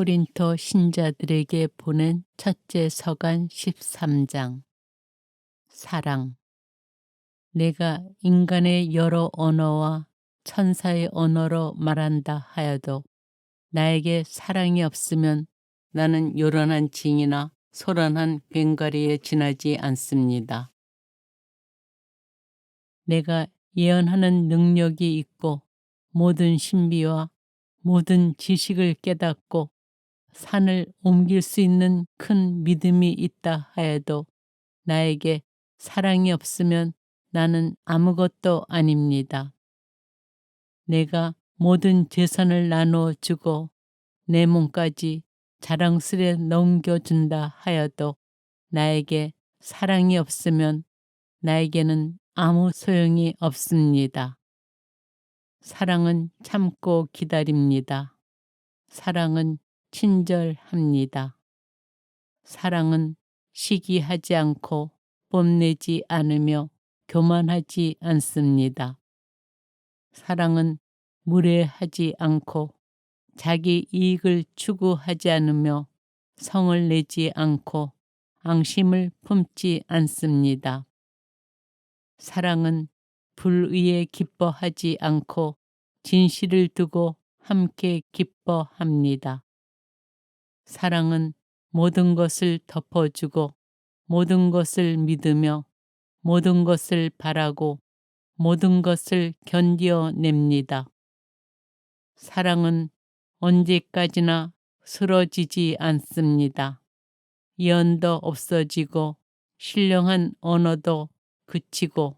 고린토 신자들에게 보낸 첫째 서간 13장. 사랑. 내가 인간의 여러 언어와 천사의 언어로 말한다 하여도 나에게 사랑이 없으면 나는 요란한 징이나 소란한 꽹과리에 지나지 않습니다. 내가 예언하는 능력이 있고 모든 신비와 모든 지식을 깨닫고 산을 옮길 수 있는 큰 믿음이 있다 하여도 나에게 사랑이 없으면 나는 아무것도 아닙니다. 내가 모든 재산을 나누어 주고 내 몸까지 자랑스레 넘겨준다 하여도 나에게 사랑이 없으면 나에게는 아무 소용이 없습니다. 사랑은 참고 기다립니다. 사랑은 친절합니다. 사랑은 시기하지 않고 뽐내지 않으며 교만하지 않습니다. 사랑은 무례하지 않고 자기 이익을 추구하지 않으며 성을 내지 않고 앙심을 품지 않습니다. 사랑은 불의에 기뻐하지 않고 진실을 두고 함께 기뻐합니다. 사랑은 모든 것을 덮어주고 모든 것을 믿으며 모든 것을 바라고 모든 것을 견뎌냅니다. 사랑은 언제까지나 쓰러지지 않습니다. 예언도 없어지고 신령한 언어도 그치고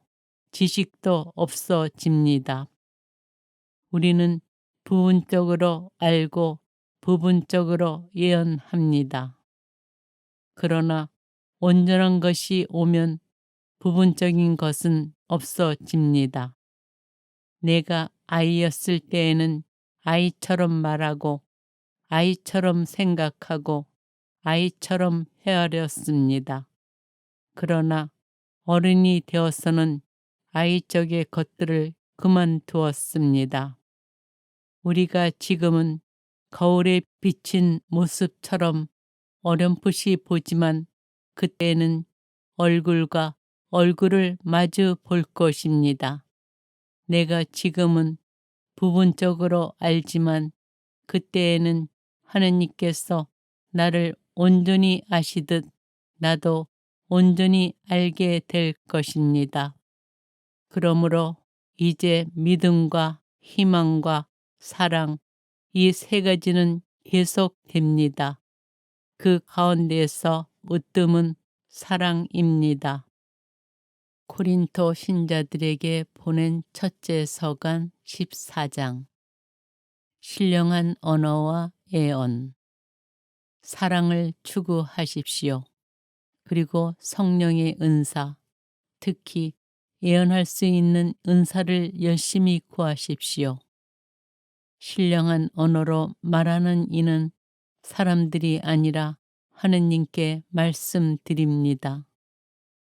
지식도 없어집니다. 우리는 부분적으로 알고 부분적으로 예언합니다. 그러나 온전한 것이 오면 부분적인 것은 없어집니다. 내가 아이였을 때에는 아이처럼 말하고 아이처럼 생각하고 아이처럼 헤아렸습니다. 그러나 어른이 되어서는 아이적의 것들을 그만두었습니다. 우리가 지금은 거울에 비친 모습처럼 어렴풋이 보지만 그때는 얼굴과 얼굴을 마주 볼 것입니다. 내가 지금은 부분적으로 알지만 그때에는 하느님께서 나를 온전히 아시듯 나도 온전히 알게 될 것입니다. 그러므로 이제 믿음과 희망과 사랑, 이 세 가지는 계속됩니다. 그 가운데에서 으뜸은 사랑입니다. 고린토 신자들에게 보낸 첫째 서간 14장. 신령한 언어와 애언. 사랑을 추구하십시오. 그리고 성령의 은사, 특히 예언할 수 있는 은사를 열심히 구하십시오. 신령한 언어로 말하는 이는 사람들이 아니라 하느님께 말씀드립니다.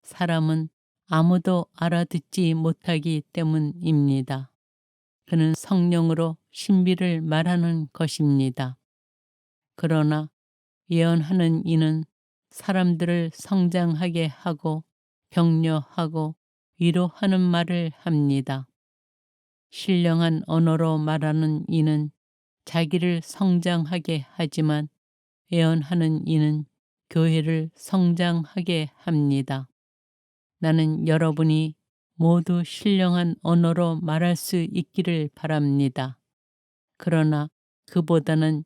사람은 아무도 알아듣지 못하기 때문입니다. 그는 성령으로 신비를 말하는 것입니다. 그러나 예언하는 이는 사람들을 성장하게 하고 격려하고 위로하는 말을 합니다. 신령한 언어로 말하는 이는 자기를 성장하게 하지만 예언하는 이는 교회를 성장하게 합니다. 나는 여러분이 모두 신령한 언어로 말할 수 있기를 바랍니다. 그러나 그보다는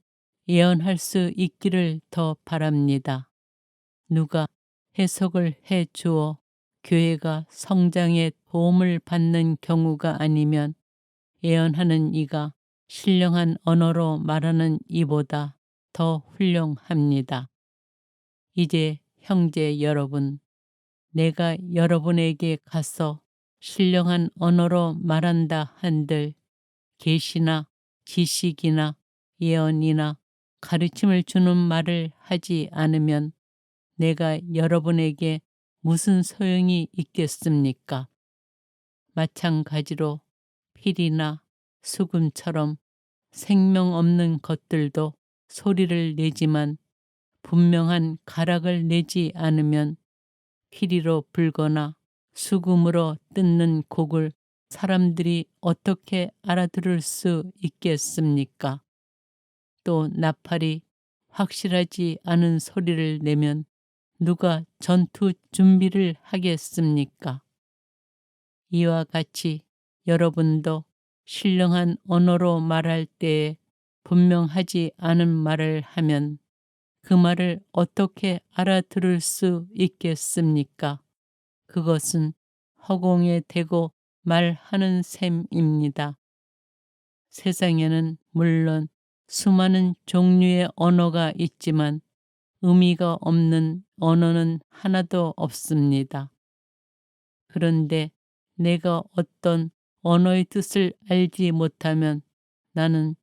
예언할 수 있기를 더 바랍니다. 누가 해석을 해 주어 교회가 성장에 도움을 받는 경우가 아니면 예언하는 이가 신령한 언어로 말하는 이보다 더 훌륭합니다. 이제 형제 여러분, 내가 여러분에게 가서 신령한 언어로 말한다 한들 계시나 지식이나 예언이나 가르침을 주는 말을 하지 않으면 내가 여러분에게 무슨 소용이 있겠습니까? 마찬가지로 필이나 수금처럼 생명 없는 것들도 소리를 내지만 분명한 가락을 내지 않으면 피리로 불거나 수금으로 뜯는 곡을 사람들이 어떻게 알아들을 수 있겠습니까? 또 나팔이 확실하지 않은 소리를 내면 누가 전투 준비를 하겠습니까? 이와 같이 여러분도 신령한 언어로 말할 때에 분명하지 않은 말을 하면 그 말을 어떻게 알아들을 수 있겠습니까? 그것은 허공에 대고 말하는 셈입니다. 세상에는 물론 수많은 종류의 언어가 있지만 의미가 없는 언어는 하나도 없습니다. 그런데 내가 어떤 언어의 뜻을 알지 못하면 나는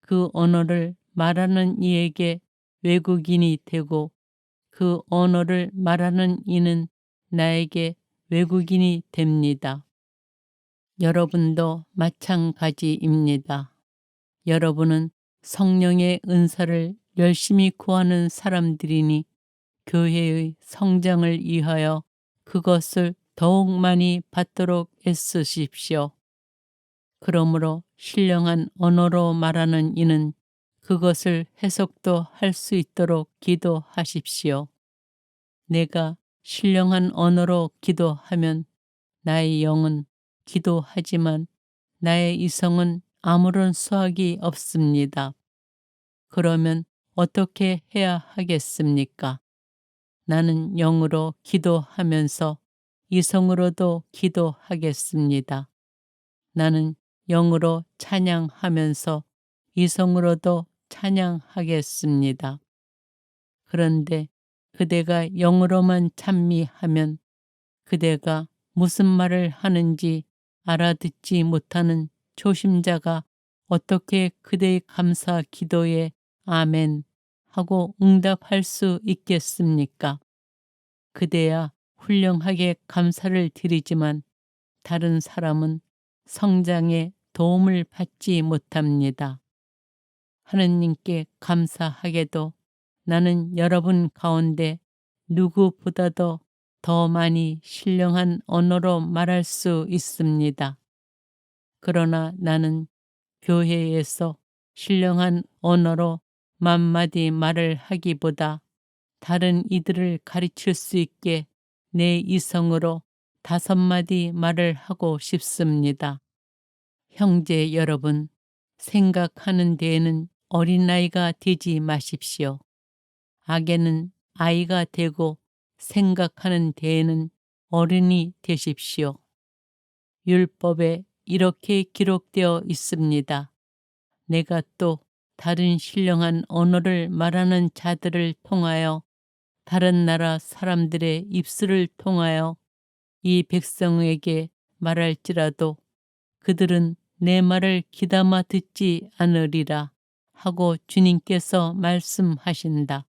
그 언어를 말하는 이에게 외국인이 되고 그 언어를 말하는 이는 나에게 외국인이 됩니다. 여러분도 마찬가지입니다. 여러분은 성령의 은사를 열심히 구하는 사람들이니 교회의 성장을 위하여 그것을 더욱 많이 받도록 애쓰십시오. 그러므로 신령한 언어로 말하는 이는 그것을 해석도 할 수 있도록 기도하십시오. 내가 신령한 언어로 기도하면 나의 영은 기도하지만 나의 이성은 아무런 수확이 없습니다. 그러면 어떻게 해야 하겠습니까? 나는 영으로 기도하면서 이성으로도 기도하겠습니다. 나는 영으로 찬양하면서 이성으로도 찬양하겠습니다. 그런데 그대가 영으로만 찬미하면 그대가 무슨 말을 하는지 알아듣지 못하는 초심자가 어떻게 그대의 감사 기도에 아멘 하고 응답할 수 있겠습니까? 그대야 훌륭하게 감사를 드리지만 다른 사람은 성장에 도움을 받지 못합니다. 하느님께 감사하게도 나는 여러분 가운데 누구보다도 더 많이 신령한 언어로 말할 수 있습니다. 그러나 나는 교회에서 신령한 언어로 만마디 말을 하기보다 다른 이들을 가르칠 수 있게 내 이성으로 5마디 말을 하고 싶습니다. 형제 여러분, 생각하는 데에는 어린아이가 되지 마십시오. 악에는 아이가 되고 생각하는 데에는 어른이 되십시오. 율법에 이렇게 기록되어 있습니다. 내가 또 다른 신령한 언어를 말하는 자들을 통하여 다른 나라 사람들의 입술을 통하여 이 백성에게 말할지라도 그들은 내 말을 귀담아 듣지 않으리라 하고 주님께서 말씀하신다.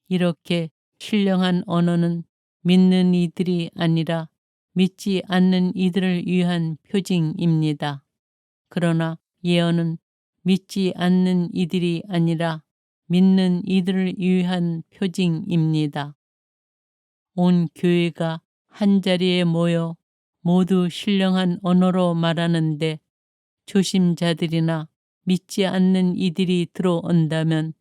이렇게 신령한 언어는 믿는 이들이 아니라 믿지 않는 이들을 위한 표징입니다. 그러나 예언은 믿지 않는 이들이 아니라 믿는 이들을 위한 표징입니다. 온 교회가 한자리에 모여 모두 신령한 언어로 말하는데 조심자들이나 믿지 않는 이들이 들어온다면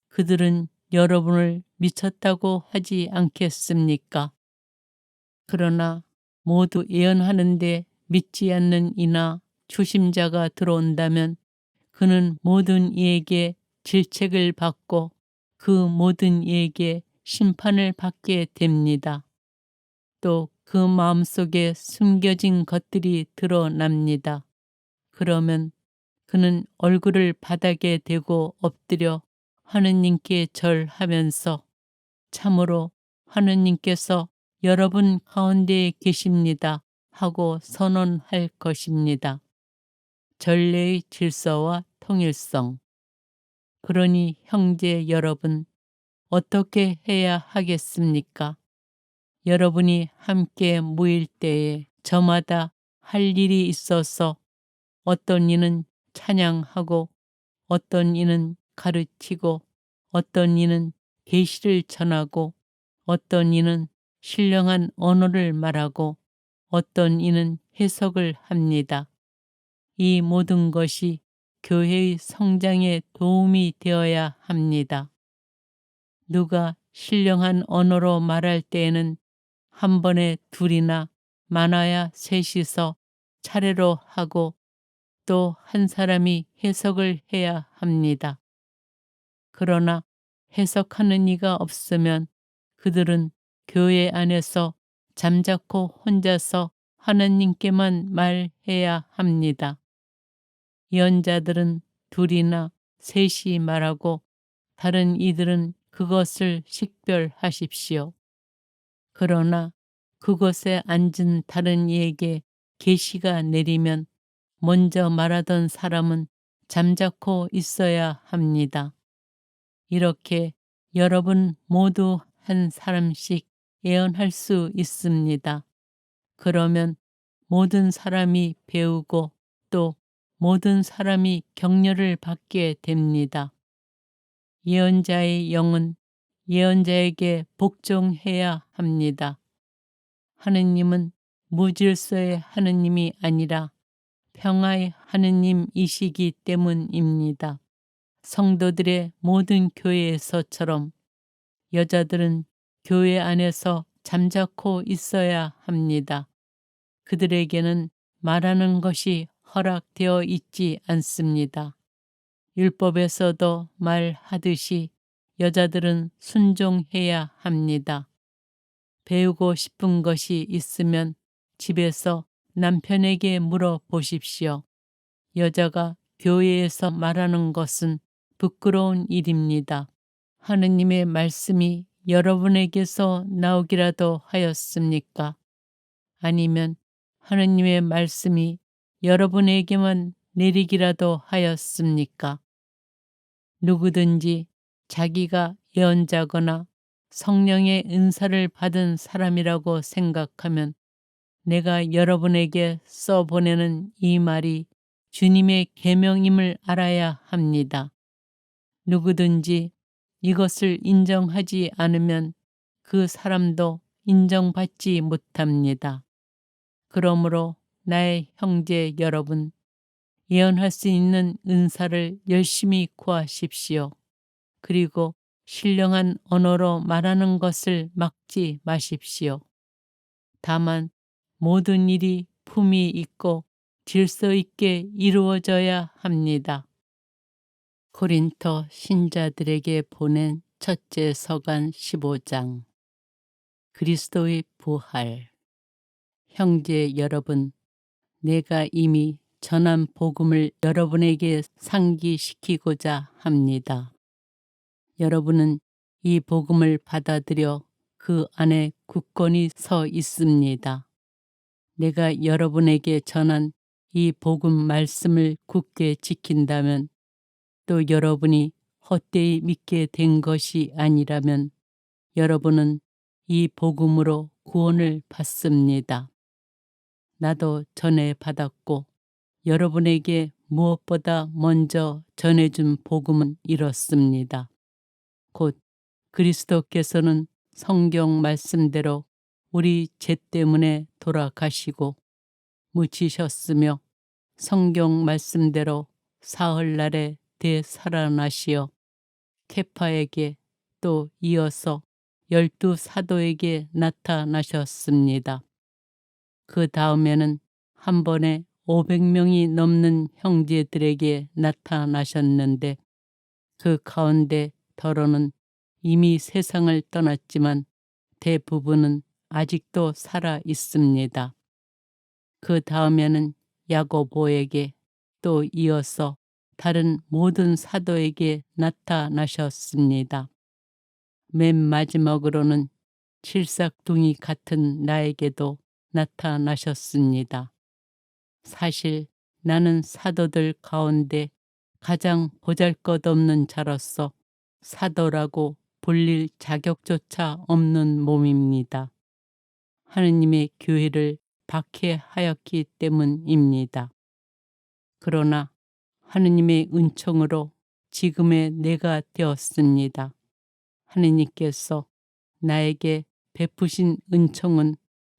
그들은 여러분을 미쳤다고 하지 않겠습니까? 그러나 모두 예언하는데 믿지 않는 이나 초심자가 들어온다면 그는 모든 이에게 질책을 받고 그 모든 이에게 심판을 받게 됩니다. 또 그 마음속에 숨겨진 것들이 드러납니다. 그러면 그는 얼굴을 바닥에 대고 엎드려 하느님께 절하면서 참으로 하느님께서 여러분 가운데에 계십니다 하고 선언할 것입니다. 전례의 질서와 통일성. 그러니 형제 여러분, 어떻게 해야 하겠습니까? 여러분이 함께 모일 때에 저마다 할 일이 있어서 어떤 이는 찬양하고 어떤 이는 가르치고 어떤 이는 계시를 전하고 어떤 이는 신령한 언어를 말하고 어떤 이는 해석을 합니다. 이 모든 것이 교회의 성장에 도움이 되어야 합니다. 누가 신령한 언어로 말할 때에는 한 번에 둘이나 많아야 셋이서 차례로 하고 또 한 사람이 해석을 해야 합니다. 그러나 해석하는 이가 없으면 그들은 교회 안에서 잠자코 혼자서 하나님께만 말해야 합니다. 예언자들은 둘이나 셋이 말하고 다른 이들은 그것을 식별하십시오. 그러나 그곳에 앉은 다른 이에게 계시가 내리면 먼저 말하던 사람은 잠자코 있어야 합니다. 이렇게 여러분 모두 한 사람씩 예언할 수 있습니다. 그러면 모든 사람이 배우고 또 모든 사람이 격려를 받게 됩니다. 예언자의 영은 예언자에게 복종해야 합니다. 하느님은 무질서의 하느님이 아니라 평화의 하느님이시기 때문입니다. 성도들의 모든 교회에서처럼 여자들은 교회 안에서 잠자코 있어야 합니다. 그들에게는 말하는 것이 허락되어 있지 않습니다. 율법에서도 말하듯이 여자들은 순종해야 합니다. 배우고 싶은 것이 있으면 집에서 남편에게 물어보십시오. 여자가 교회에서 말하는 것은 부끄러운 일입니다. 하느님의 말씀이 여러분에게서 나오기라도 하였습니까? 아니면 하느님의 말씀이 여러분에게만 내리기라도 하였습니까? 누구든지 자기가 예언자거나 성령의 은사를 받은 사람이라고 생각하면 내가 여러분에게 써보내는 이 말이 주님의 계명임을 알아야 합니다. 누구든지 이것을 인정하지 않으면 그 사람도 인정받지 못합니다. 그러므로 나의 형제 여러분, 예언할 수 있는 은사를 열심히 구하십시오. 그리고 신령한 언어로 말하는 것을 막지 마십시오. 다만 모든 일이 품위 있고 질서 있게 이루어져야 합니다. 고린토 신자들에게 보낸 첫째 서간 15장. 그리스도의 부활. 형제 여러분, 내가 이미 전한 복음을 여러분에게 상기시키고자 합니다. 여러분은 이 복음을 받아들여 그 안에 굳건히 서 있습니다. 내가 여러분에게 전한 이 복음 말씀을 굳게 지킨다면 또 여러분이 헛되이 믿게 된 것이 아니라면 여러분은 이 복음으로 구원을 받습니다. 나도 전에 받았고 여러분에게 무엇보다 먼저 전해준 복음은 이렇습니다. 곧 그리스도께서는 성경 말씀대로 우리 죄 때문에 돌아가시고 묻히셨으며 성경 말씀대로 사흘날에 되살아나시어 케파에게 또 이어서 12 사도에게 나타나셨습니다. 그 다음에는 한 번에 500명이 넘는 형제들에게 나타나셨는데 그 가운데 더러는 이미 세상을 떠났지만 대부분은 아직도 살아 있습니다. 그 다음에는 야고보에게 또 이어서 다른 모든 사도에게 나타나셨습니다. 맨 마지막으로는 칠삭둥이 같은 나에게도 나타나셨습니다. 사실 나는 사도들 가운데 가장 보잘것없는 자로서 사도라고 불릴 자격조차 없는 몸입니다. 하느님의 교회를 박해하였기 때문입니다. 그러나 하느님의 은총으로 지금의 내가 되었습니다. 하느님께서 나에게 베푸신 은총은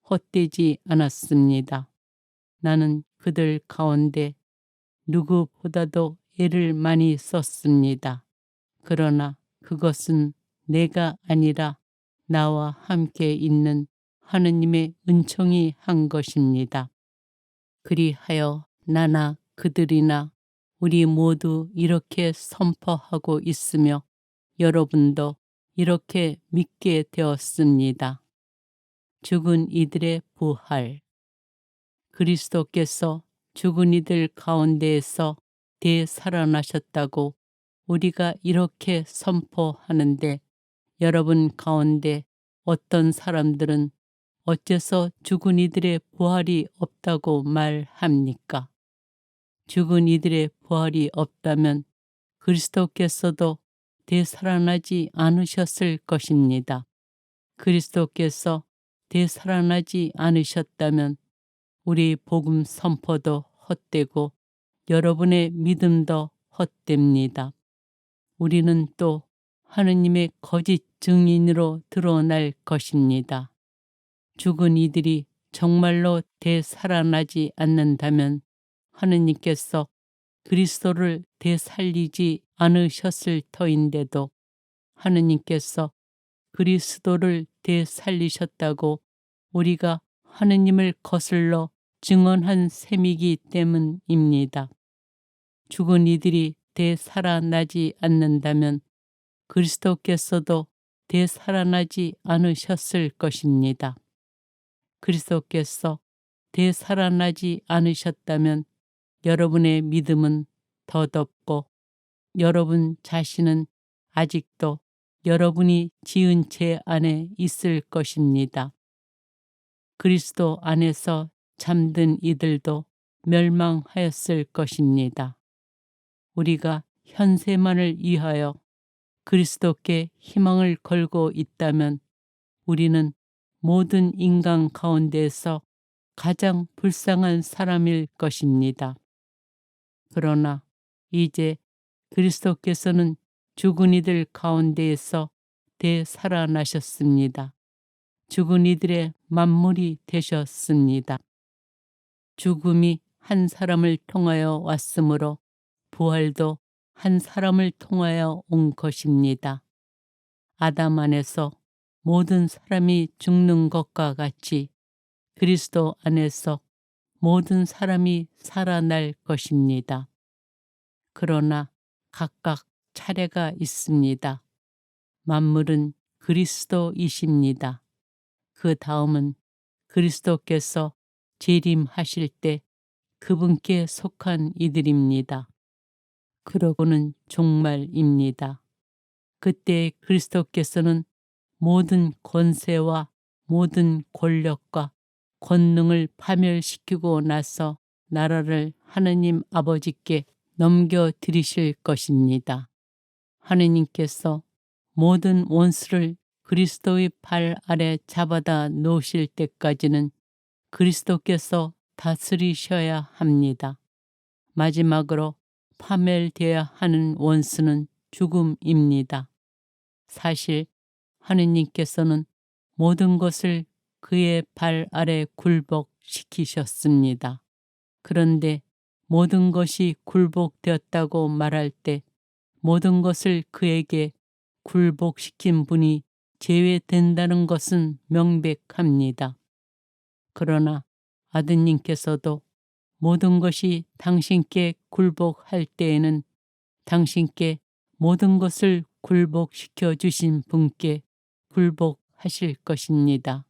헛되지 않았습니다. 나는 그들 가운데 누구보다도 애를 많이 썼습니다. 그러나 그것은 내가 아니라 나와 함께 있는 하느님의 은총이 한 것입니다. 그리하여 나나 그들이나 우리 모두 이렇게 선포하고 있으며 여러분도 이렇게 믿게 되었습니다. 죽은 이들의 부활. 그리스도께서 죽은 이들 가운데에서 되살아나셨다고 우리가 이렇게 선포하는데 여러분 가운데 어떤 사람들은 어째서 죽은 이들의 부활이 없다고 말합니까? 죽은 이들의 부활이 없다면 그리스도께서도 되살아나지 않으셨을 것입니다. 그리스도께서 되살아나지 않으셨다면 우리 복음 선포도 헛되고 여러분의 믿음도 헛됩니다. 우리는 또 하느님의 거짓 증인으로 드러날 것입니다. 죽은 이들이 정말로 되살아나지 않는다면 하느님께서 그리스도를 되살리지 않으셨을 터인데도 하느님께서 그리스도를 되살리셨다고 우리가 하느님을 거슬러 증언한 셈이기 때문입니다. 죽은 이들이 되살아나지 않는다면 그리스도께서도 되살아나지 않으셨을 것입니다. 그리스도께서 되살아나지 않으셨다면 여러분의 믿음은 더덥고 여러분 자신은 아직도 여러분이 지은 죄 안에 있을 것입니다. 그리스도 안에서 잠든 이들도 멸망하였을 것입니다. 우리가 현세만을 위하여 그리스도께 희망을 걸고 있다면 우리는 모든 인간 가운데서 가장 불쌍한 사람일 것입니다. 그러나 이제 그리스도께서는 죽은 이들 가운데에서 되살아나셨습니다. 죽은 이들의 만물이 되셨습니다. 죽음이 한 사람을 통하여 왔으므로 부활도 한 사람을 통하여 온 것입니다. 아담 안에서 모든 사람이 죽는 것과 같이 그리스도 안에서 모든 사람이 살아날 것입니다. 그러나 각각 차례가 있습니다. 만물은 그리스도이십니다. 그 다음은 그리스도께서 재림하실 때 그분께 속한 이들입니다. 그러고는 종말입니다. 그때 그리스도께서는 모든 권세와 모든 권력과 권능을 파멸시키고 나서 나라를 하느님 아버지께 넘겨드리실 것입니다. 하느님께서 모든 원수를 그리스도의 발 아래 잡아다 놓으실 때까지는 그리스도께서 다스리셔야 합니다. 마지막으로 파멸되어야 하는 원수는 죽음입니다. 사실 하느님께서는 모든 것을 그의 발 아래 굴복시키셨습니다. 그런데 모든 것이 굴복되었다고 말할 때 모든 것을 그에게 굴복시킨 분이 제외된다는 것은 명백합니다. 그러나 아드님께서도 모든 것이 당신께 굴복할 때에는 당신께 모든 것을 굴복시켜 주신 분께 굴복하실 것입니다.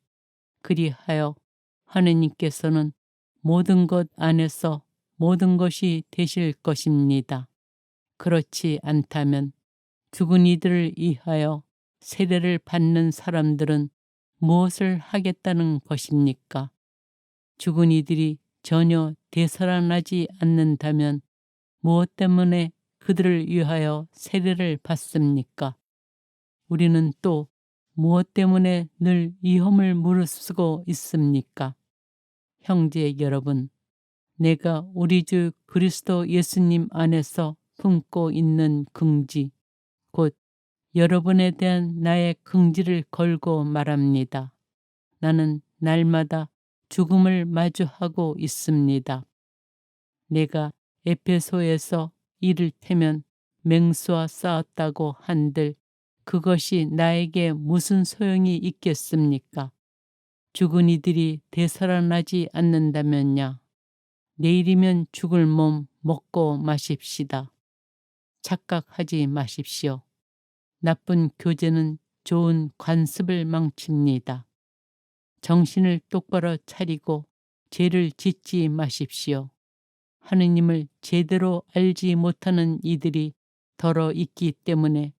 그리하여 하느님께서는 모든 것 안에서 모든 것이 되실 것입니다. 그렇지 않다면 죽은 이들을 위하여 세례를 받는 사람들은 무엇을 하겠다는 것입니까? 죽은 이들이 전혀 되살아나지 않는다면 무엇 때문에 그들을 위하여 세례를 받습니까? 우리는 또 무엇 때문에 늘 위험을 무릅쓰고 있습니까? 형제 여러분, 내가 우리 주 그리스도 예수님 안에서 품고 있는 긍지, 곧 여러분에 대한 나의 긍지를 걸고 말합니다. 나는 날마다 죽음을 마주하고 있습니다. 내가 에페소에서 이를테면 맹수와 싸웠다고 한들 그것이 나에게 무슨 소용이 있겠습니까? 죽은 이들이 되살아나지 않는다면야. 내일이면 죽을 몸 먹고 마십시다. 착각하지 마십시오. 나쁜 교제는 좋은 관습을 망칩니다. 정신을 똑바로 차리고 죄를 짓지 마십시오. 하느님을 제대로 알지 못하는 이들이 더러 있기 때문에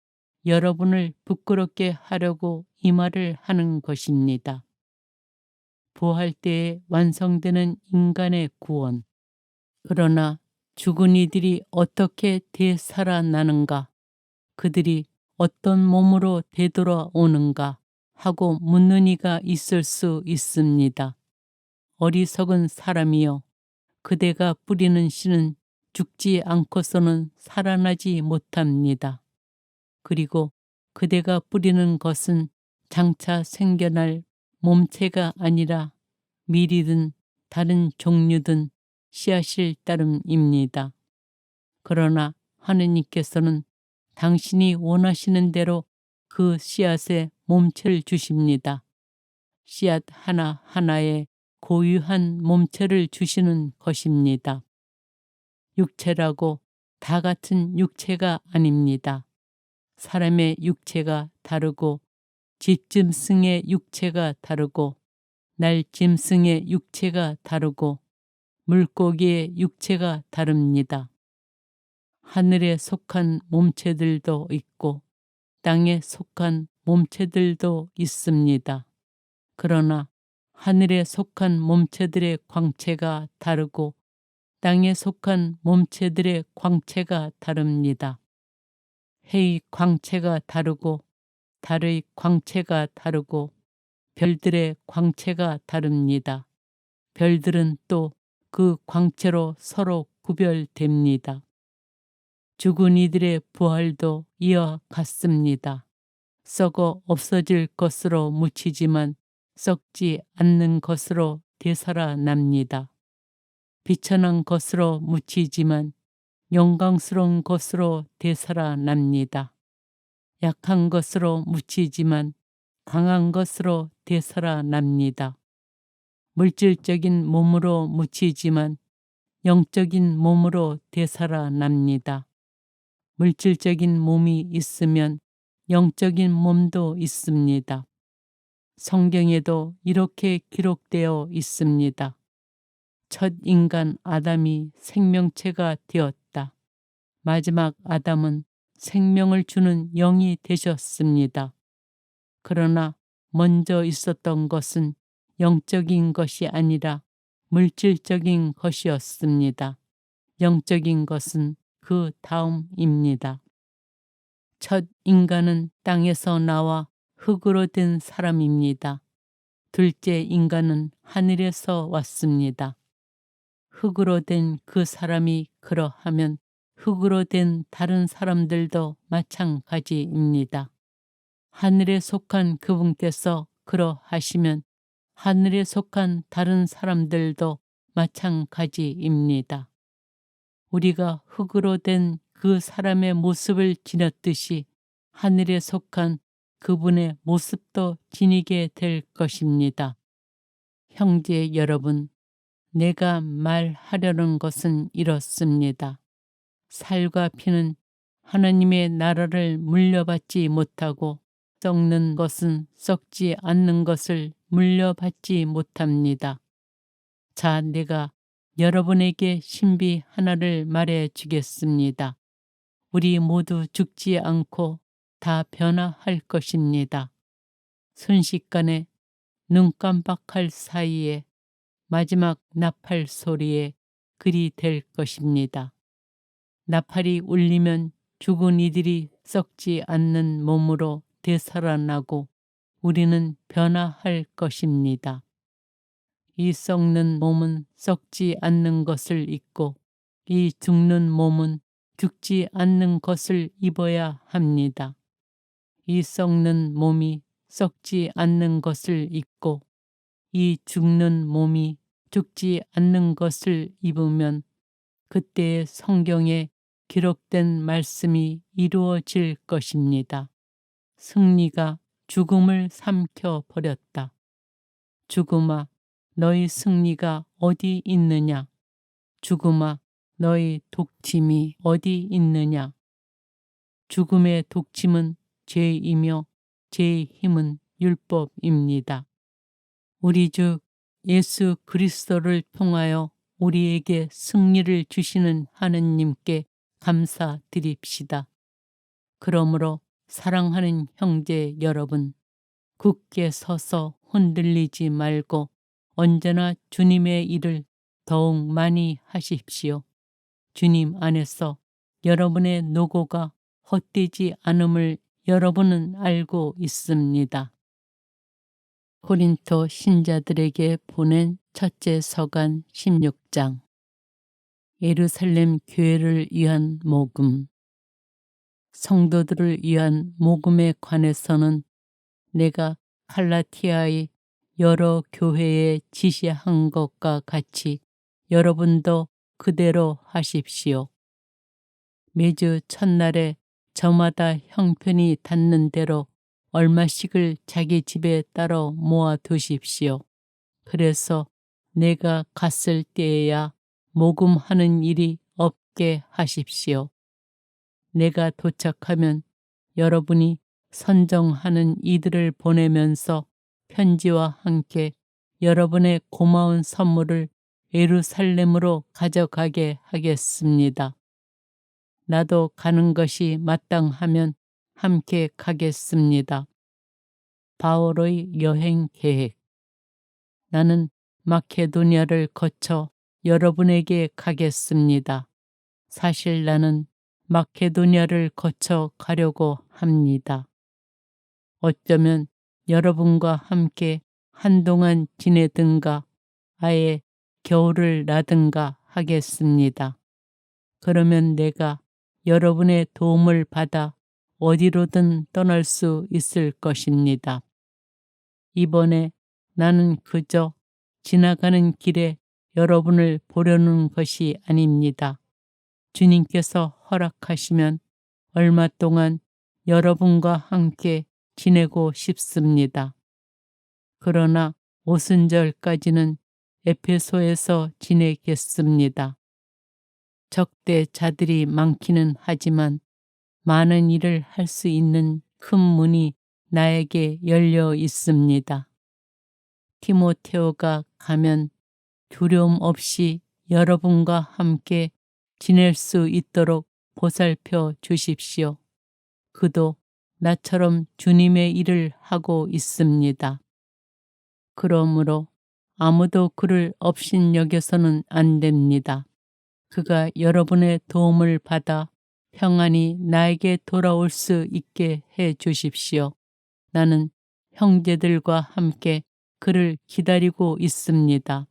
여러분을 부끄럽게 하려고 이 말을 하는 것입니다. 부활 때에 완성되는 인간의 구원. 그러나 죽은 이들이 어떻게 되살아나는가? 그들이 어떤 몸으로 되돌아오는가? 하고 묻는 이가 있을 수 있습니다. 어리석은 사람이여, 그대가 뿌리는 씨는 죽지 않고서는 살아나지 못합니다. 그리고 그대가 뿌리는 것은 장차 생겨날 몸체가 아니라 밀이든 다른 종류든 씨앗일 따름입니다. 그러나 하느님께서는 당신이 원하시는 대로 그 씨앗에 몸체를 주십니다. 씨앗 하나하나에 고유한 몸체를 주시는 것입니다. 육체라고 다 같은 육체가 아닙니다. 사람의 육체가 다르고 집짐승의 육체가 다르고 날짐승의 육체가 다르고 물고기의 육체가 다릅니다. 하늘에 속한 몸체들도 있고 땅에 속한 몸체들도 있습니다. 그러나 하늘에 속한 몸체들의 광채가 다르고 땅에 속한 몸체들의 광채가 다릅니다. 해의 광채가 다르고 달의 광채가 다르고 별들의 광채가 다릅니다. 별들은 또 그 광채로 서로 구별됩니다. 죽은 이들의 부활도 이와 같습니다. 썩어 없어질 것으로 묻히지만 썩지 않는 것으로 되살아납니다. 비천한 것으로 묻히지만 영광스러운 것으로 되살아납니다. 약한 것으로 묻히지만 강한 것으로 되살아납니다. 물질적인 몸으로 묻히지만 영적인 몸으로 되살아납니다. 물질적인 몸이 있으면 영적인 몸도 있습니다. 성경에도 이렇게 기록되어 있습니다. 첫 인간 아담이 생명체가 되었다. 마지막 아담은 생명을 주는 영이 되셨습니다. 그러나 먼저 있었던 것은 영적인 것이 아니라 물질적인 것이었습니다. 영적인 것은 그 다음입니다. 첫 인간은 땅에서 나와 흙으로 된 사람입니다. 둘째 인간은 하늘에서 왔습니다. 흙으로 된 그 사람이 그러하면 흙으로 된 다른 사람들도 마찬가지입니다. 하늘에 속한 그분께서 그러하시면 하늘에 속한 다른 사람들도 마찬가지입니다. 우리가 흙으로 된 그 사람의 모습을 지녔듯이 하늘에 속한 그분의 모습도 지니게 될 것입니다. 형제 여러분, 내가 말하려는 것은 이렇습니다. 살과 피는 하나님의 나라를 물려받지 못하고 썩는 것은 썩지 않는 것을 물려받지 못합니다. 자, 내가 여러분에게 신비 하나를 말해 주겠습니다. 우리 모두 죽지 않고 다 변화할 것입니다. 순식간에 눈 깜박할 사이에 마지막 나팔 소리에 그리 될 것입니다. 나팔이 울리면 죽은 이들이 썩지 않는 몸으로 되살아나고 우리는 변화할 것입니다. 이 썩는 몸은 썩지 않는 것을 잊고 이 죽는 몸은 죽지 않는 것을 입어야 합니다. 이 썩는 몸이 썩지 않는 것을 입고 이 죽는 몸이 죽지 않는 것을 입으면 그때의 성경에 기록된 말씀이 이루어질 것입니다. 승리가 죽음을 삼켜 버렸다. 죽음아, 너희 승리가 어디 있느냐? 죽음아, 너희 독침이 어디 있느냐? 죽음의 독침은 죄이며 죄의 힘은 율법입니다. 우리 주 예수 그리스도를 통하여 우리에게 승리를 주시는 하느님께 감사드립시다. 그러므로 사랑하는 형제 여러분, 굳게 서서 흔들리지 말고 언제나 주님의 일을 더욱 많이 하십시오. 주님 안에서 여러분의 노고가 헛되지 않음을 여러분은 알고 있습니다. 고린토 신자들에게 보낸 첫째 서간 16장. 예루살렘 교회를 위한 모금. 성도들을 위한 모금에 관해서는 내가 갈라티아의 여러 교회에 지시한 것과 같이 여러분도 그대로 하십시오. 매주 첫날에 저마다 형편이 닿는 대로 얼마씩을 자기 집에 따로 모아 두십시오. 그래서 내가 갔을 때에야 모금하는 일이 없게 하십시오. 내가 도착하면 여러분이 선정하는 이들을 보내면서 편지와 함께 여러분의 고마운 선물을 예루살렘으로 가져가게 하겠습니다. 나도 가는 것이 마땅하면 함께 가겠습니다. 바울의 여행 계획. 나는 마케도니아를 거쳐 여러분에게 가겠습니다. 사실 나는 마케도니아를 거쳐 가려고 합니다. 어쩌면 여러분과 함께 한동안 지내든가 아예 겨울을 나든가 하겠습니다. 그러면 내가 여러분의 도움을 받아 어디로든 떠날 수 있을 것입니다. 이번에 나는 그저 지나가는 길에 여러분을 보려는 것이 아닙니다. 주님께서 허락하시면 얼마 동안 여러분과 함께 지내고 싶습니다. 그러나 오순절까지는 에페소에서 지내겠습니다. 적대자들이 많기는 하지만 많은 일을 할 수 있는 큰 문이 나에게 열려 있습니다. 티모테오가 가면 두려움 없이 여러분과 함께 지낼 수 있도록 보살펴 주십시오. 그도 나처럼 주님의 일을 하고 있습니다. 그러므로 아무도 그를 업신여겨서는 안 됩니다. 그가 여러분의 도움을 받아 평안히 나에게 돌아올 수 있게 해 주십시오. 나는 형제들과 함께 그를 기다리고 있습니다.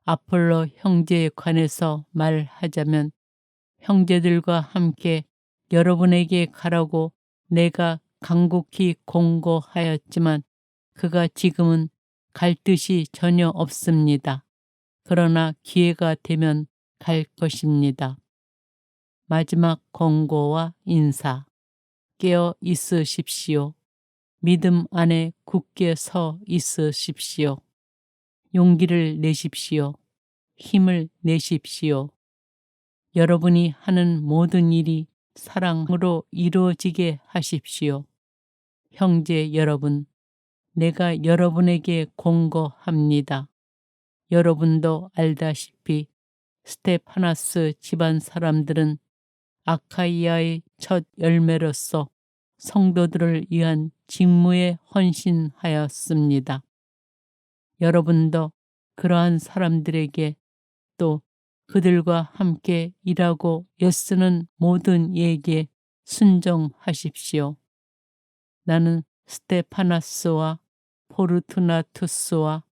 아폴로 형제에 관해서 말하자면 형제들과 함께 여러분에게 가라고 내가 간곡히 공고하였지만 그가 지금은 갈 뜻이 전혀 없습니다. 그러나 기회가 되면 갈 것입니다. 마지막 권고와 인사. 깨어 있으십시오. 믿음 안에 굳게 서 있으십시오. 용기를 내십시오. 힘을 내십시오. 여러분이 하는 모든 일이 사랑으로 이루어지게 하십시오. 형제 여러분, 내가 여러분에게 권고합니다. 여러분도 알다시피 스테파나스 집안 사람들은 아카이아의 첫 열매로서 성도들을 위한 직무에 헌신하였습니다. 여러분도 그러한 사람들에게 또 그들과 함께 일하고 애쓰는 모든 이에게 순종하십시오. 나는 스테파나스와 포르투나투스와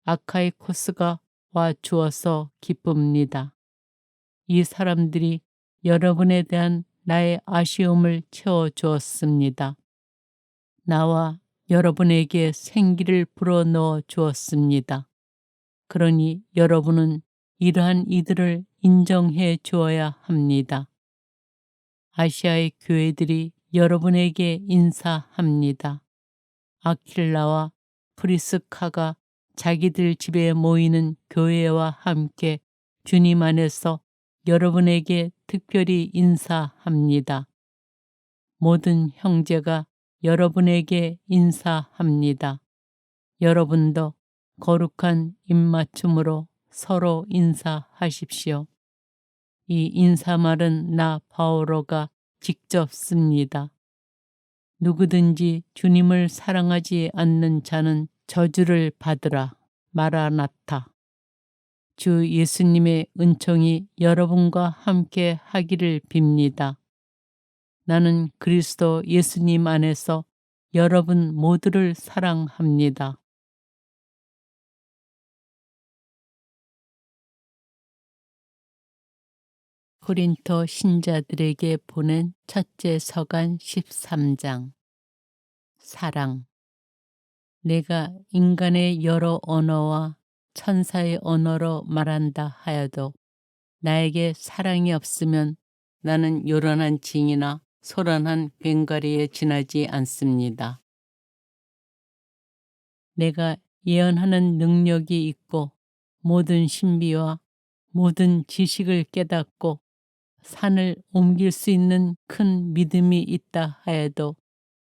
아카이코스가 와 주어서 기쁩니다. 이 사람들이 여러분에 대한 나의 아쉬움을 채워주었습니다. 나와 여러분에게 생기를 불어넣어 주었습니다. 그러니 여러분은 이러한 이들을 인정해 주어야 합니다. 아시아의 교회들이 여러분에게 인사합니다. 아킬라와 프리스카가 자기들 집에 모이는 교회와 함께 주님 안에서 여러분에게 특별히 인사합니다. 모든 형제가 여러분에게 인사합니다. 여러분도 거룩한 입맞춤으로 서로 인사하십시오. 이 인사말은 나 바오로가 직접 씁니다. 누구든지 주님을 사랑하지 않는 자는 저주를 받으라. 마라나타. 주 예수님의 은총이 여러분과 함께 하기를 빕니다. 나는 그리스도 예수님 안에서 여러분 모두를 사랑합니다. 고린토 신자들에게 보낸 첫째 서간 13장. 사랑. 내가 인간의 여러 언어와 천사의 언어로 말한다 하여도 나에게 사랑이 없으면 나는 요란한 징이나 소란한 꽹과리에 지나지 않습니다. 내가 예언하는 능력이 있고 모든 신비와 모든 지식을 깨닫고 산을 옮길 수 있는 큰 믿음이 있다 하여도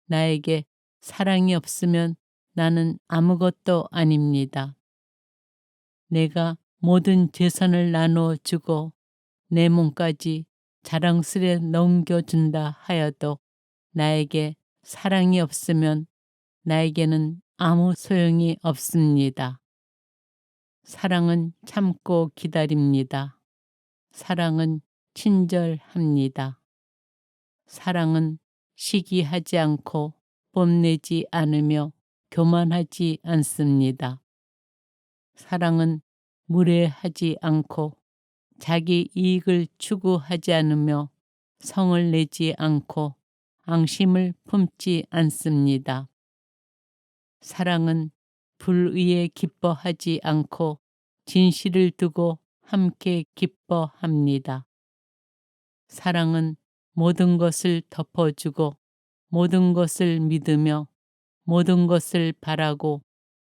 나에게 사랑이 없으면 나는 아무것도 아닙니다. 내가 모든 재산을 나누어 주고 내 몸까지 자랑스레 넘겨준다 하여도 나에게 사랑이 없으면 나에게는 아무 소용이 없습니다. 사랑은 참고 기다립니다. 사랑은 친절합니다. 사랑은 시기하지 않고 뽐내지 않으며 교만하지 않습니다. 사랑은 무례하지 않고 자기 이익을 추구하지 않으며 성을 내지 않고 앙심을 품지 않습니다. 사랑은 불의에 기뻐하지 않고 진실을 두고 함께 기뻐합니다. 사랑은 모든 것을 덮어주고 모든 것을 믿으며 모든 것을 바라고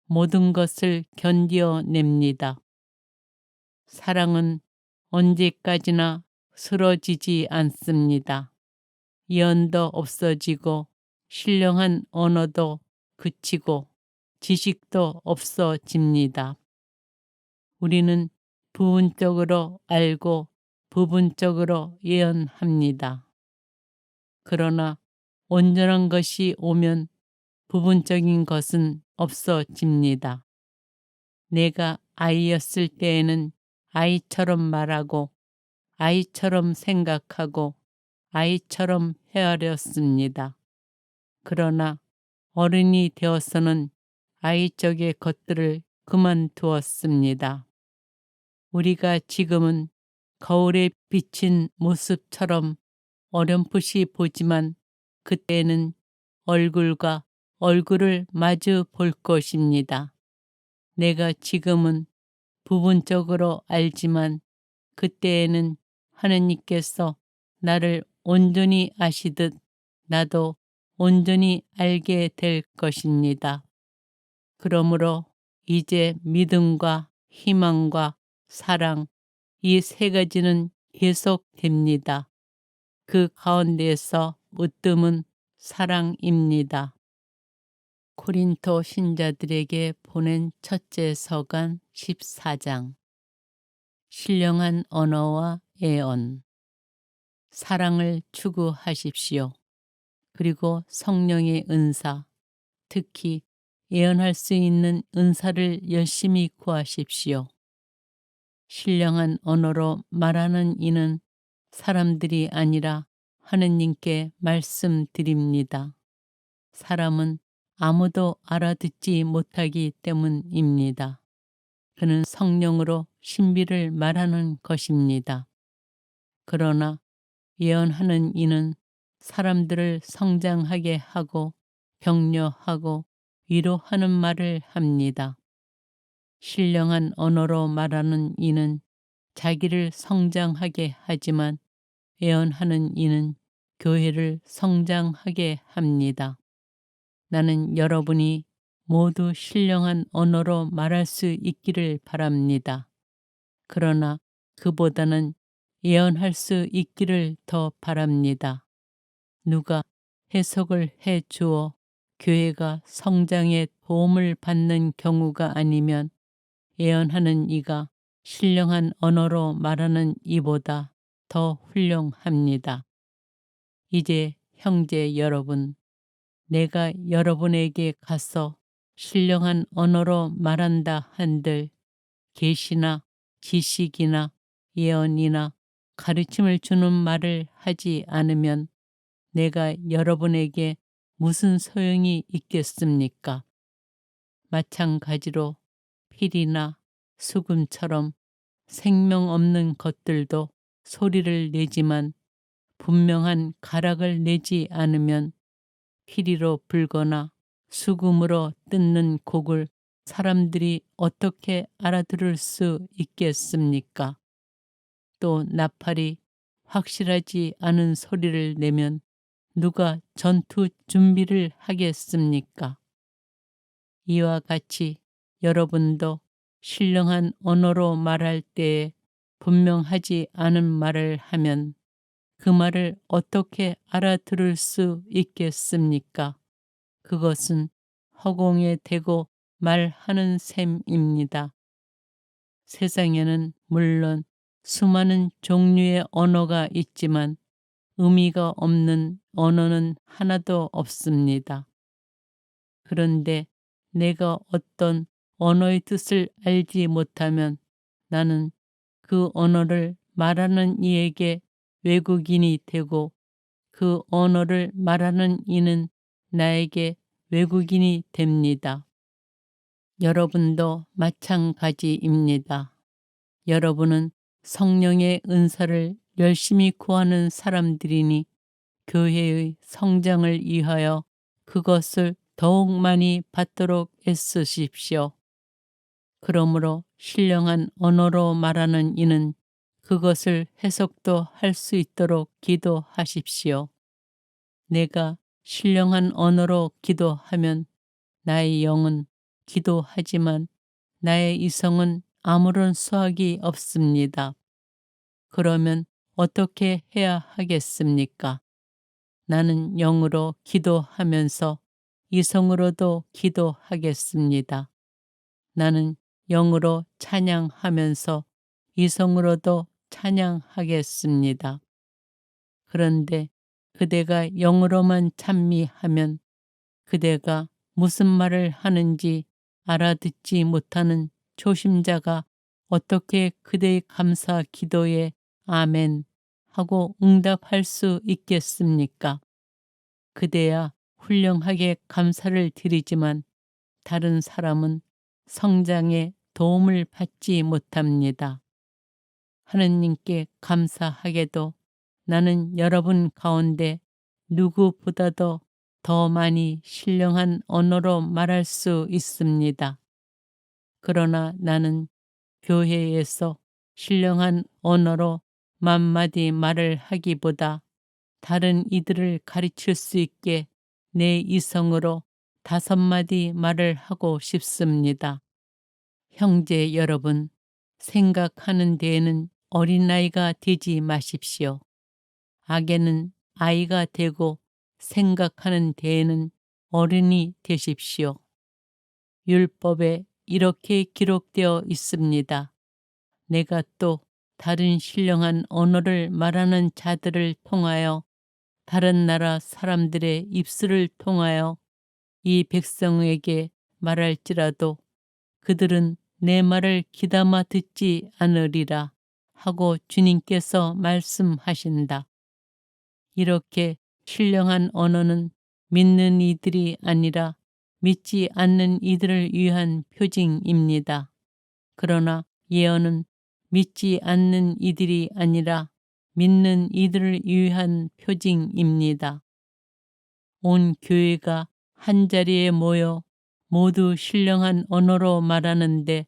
모든 것을 견뎌냅니다. 사랑은 언제까지나 쓰러지지 않습니다. 예언도 없어지고 신령한 언어도 그치고 지식도 없어집니다. 우리는 부분적으로 알고 부분적으로 예언합니다. 그러나 온전한 것이 오면 부분적인 것은 없어집니다. 내가 아이였을 때에는 아이처럼 말하고 아이처럼 생각하고 아이처럼 헤아렸습니다. 그러나 어른이 되어서는 아이적의 것들을 그만두었습니다. 우리가 지금은 거울에 비친 모습처럼 어렴풋이 보지만 그때는 얼굴과 얼굴을 마주 볼 것입니다. 내가 지금은 부분적으로 알지만 그때에는 하느님께서 나를 온전히 아시듯 나도 온전히 알게 될 것입니다. 그러므로 이제 믿음과 희망과 사랑 이 세 가지는 계속됩니다. 그 가운데에서 으뜸은 사랑입니다. 고린토 신자들에게 보낸 첫째 서간 14장. 신령한 언어와 애언. 사랑을 추구하십시오. 그리고 성령의 은사, 특히 예언할 수 있는 은사를 열심히 구하십시오. 신령한 언어로 말하는 이는 사람들이 아니라 하느님께 말씀드립니다. 사람은 아무도 알아듣지 못하기 때문입니다. 그는 성령으로 신비를 말하는 것입니다. 그러나 예언하는 이는 사람들을 성장하게 하고 격려하고 위로하는 말을 합니다. 신령한 언어로 말하는 이는 자기를 성장하게 하지만 예언하는 이는 교회를 성장하게 합니다. 나는 여러분이 모두 신령한 언어로 말할 수 있기를 바랍니다. 그러나 그보다는 예언할 수 있기를 더 바랍니다. 누가 해석을 해 주어 교회가 성장에 도움을 받는 경우가 아니면 예언하는 이가 신령한 언어로 말하는 이보다 더 훌륭합니다. 이제 형제 여러분, 내가 여러분에게 가서 신령한 언어로 말한다 한들 계시나 지식이나 예언이나 가르침을 주는 말을 하지 않으면 내가 여러분에게 무슨 소용이 있겠습니까? 마찬가지로 필이나 수금처럼 생명 없는 것들도 소리를 내지만 분명한 가락을 내지 않으면 피리로 불거나 수금으로 뜯는 곡을 사람들이 어떻게 알아들을 수 있겠습니까? 또 나팔이 확실하지 않은 소리를 내면 누가 전투 준비를 하겠습니까? 이와 같이 여러분도 신령한 언어로 말할 때에 분명하지 않은 말을 하면 그 말을 어떻게 알아들을 수 있겠습니까? 그것은 허공에 대고 말하는 셈입니다. 세상에는 물론 수많은 종류의 언어가 있지만 의미가 없는 언어는 하나도 없습니다. 그런데 내가 어떤 언어의 뜻을 알지 못하면 나는 그 언어를 말하는 이에게 외국인이 되고 그 언어를 말하는 이는 나에게 외국인이 됩니다. 여러분도 마찬가지입니다. 여러분은 성령의 은사를 열심히 구하는 사람들이니 교회의 성장을 위하여 그것을 더욱 많이 받도록 애쓰십시오. 그러므로 신령한 언어로 말하는 이는 그것을 해석도 할 수 있도록 기도하십시오. 내가 신령한 언어로 기도하면 나의 영은 기도하지만 나의 이성은 아무런 수확이 없습니다. 그러면 어떻게 해야 하겠습니까? 나는 영으로 기도하면서 이성으로도 기도하겠습니다. 나는 영으로 찬양하면서 이성으로도 찬양하겠습니다. 그런데 그대가 영으로만 찬미하면 그대가 무슨 말을 하는지 알아듣지 못하는 초심자가 어떻게 그대의 감사 기도에 아멘 하고 응답할 수 있겠습니까? 그대야 훌륭하게 감사를 드리지만 다른 사람은 성장에 도움을 받지 못합니다. 하느님께 감사하게도 나는 여러분 가운데 누구보다도 더 많이 신령한 언어로 말할 수 있습니다. 그러나 나는 교회에서 신령한 언어로 만마디 말을 하기보다 다른 이들을 가르칠 수 있게 내 이성으로 5마디 말을 하고 싶습니다. 형제 여러분, 생각하는 데에는 어린아이가 되지 마십시오. 악에는 아이가 되고 생각하는 데에는 어른이 되십시오. 율법에 이렇게 기록되어 있습니다. 내가 또 다른 신령한 언어를 말하는 자들을 통하여 다른 나라 사람들의 입술을 통하여 이 백성에게 말할지라도 그들은 내 말을 귀담아 듣지 않으리라 하고 주님께서 말씀하신다. 이렇게 신령한 언어는 믿는 이들이 아니라 믿지 않는 이들을 위한 표징입니다. 그러나 예언은 믿지 않는 이들이 아니라 믿는 이들을 위한 표징입니다. 온 교회가 한자리에 모여 모두 신령한 언어로 말하는데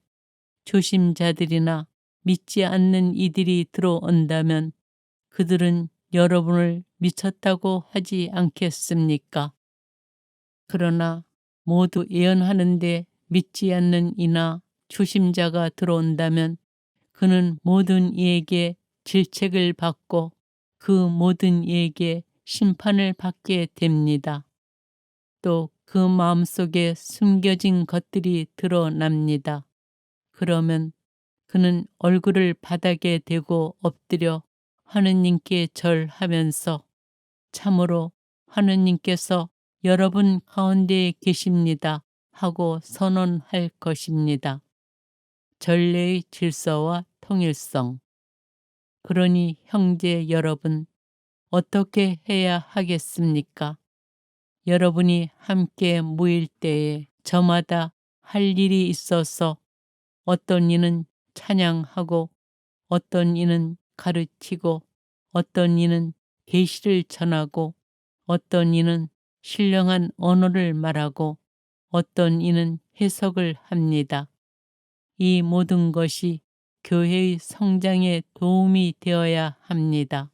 조심자들이나 믿지 않는 이들이 들어온다면 그들은 여러분을 미쳤다고 하지 않겠습니까? 그러나 모두 예언하는데 믿지 않는 이나 초심자가 들어온다면 그는 모든 이에게 질책을 받고 그 모든 이에게 심판을 받게 됩니다. 또 그 마음속에 숨겨진 것들이 드러납니다. 그러면 그는 얼굴을 바닥에 대고 엎드려 하느님께 절하면서 참으로 하느님께서 여러분 가운데에 계십니다 하고 선언할 것입니다. 전례의 질서와 통일성. 그러니 형제 여러분, 어떻게 해야 하겠습니까? 여러분이 함께 모일 때에 저마다 할 일이 있어서 어떤 이는 찬양하고 어떤 이는 가르치고 어떤 이는 계시를 전하고 어떤 이는 신령한 언어를 말하고 어떤 이는 해석을 합니다. 이 모든 것이 교회의 성장에 도움이 되어야 합니다.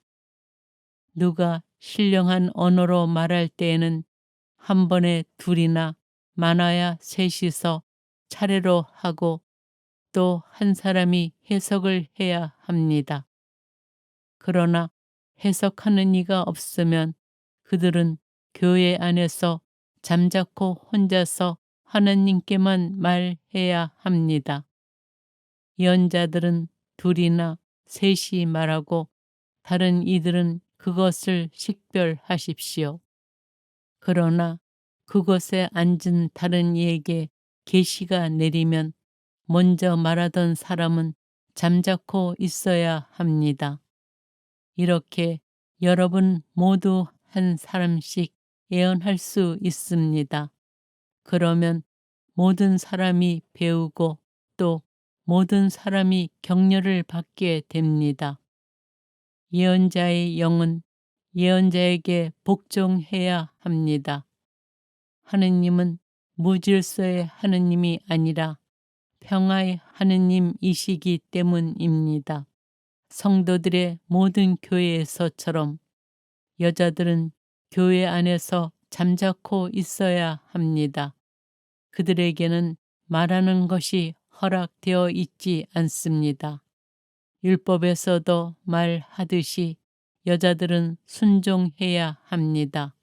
누가 신령한 언어로 말할 때에는 한 번에 둘이나 많아야 셋이서 차례로 하고 또 한 사람이 해석을 해야 합니다. 그러나 해석하는 이가 없으면 그들은 교회 안에서 잠자코 혼자서 하나님께만 말해야 합니다. 예언자들은 둘이나 셋이 말하고 다른 이들은 그것을 식별하십시오. 그러나 그곳에 앉은 다른 이에게 계시가 내리면 먼저 말하던 사람은 잠자코 있어야 합니다. 이렇게 여러분 모두 한 사람씩 예언할 수 있습니다. 그러면 모든 사람이 배우고 또 모든 사람이 격려를 받게 됩니다. 예언자의 영은 예언자에게 복종해야 합니다. 하느님은 무질서의 하느님이 아니라 평화의 하느님이시기 때문입니다. 성도들의 모든 교회에서처럼 여자들은 교회 안에서 잠자코 있어야 합니다. 그들에게는 말하는 것이 허락되어 있지 않습니다. 율법에서도 말하듯이 여자들은 순종해야 합니다.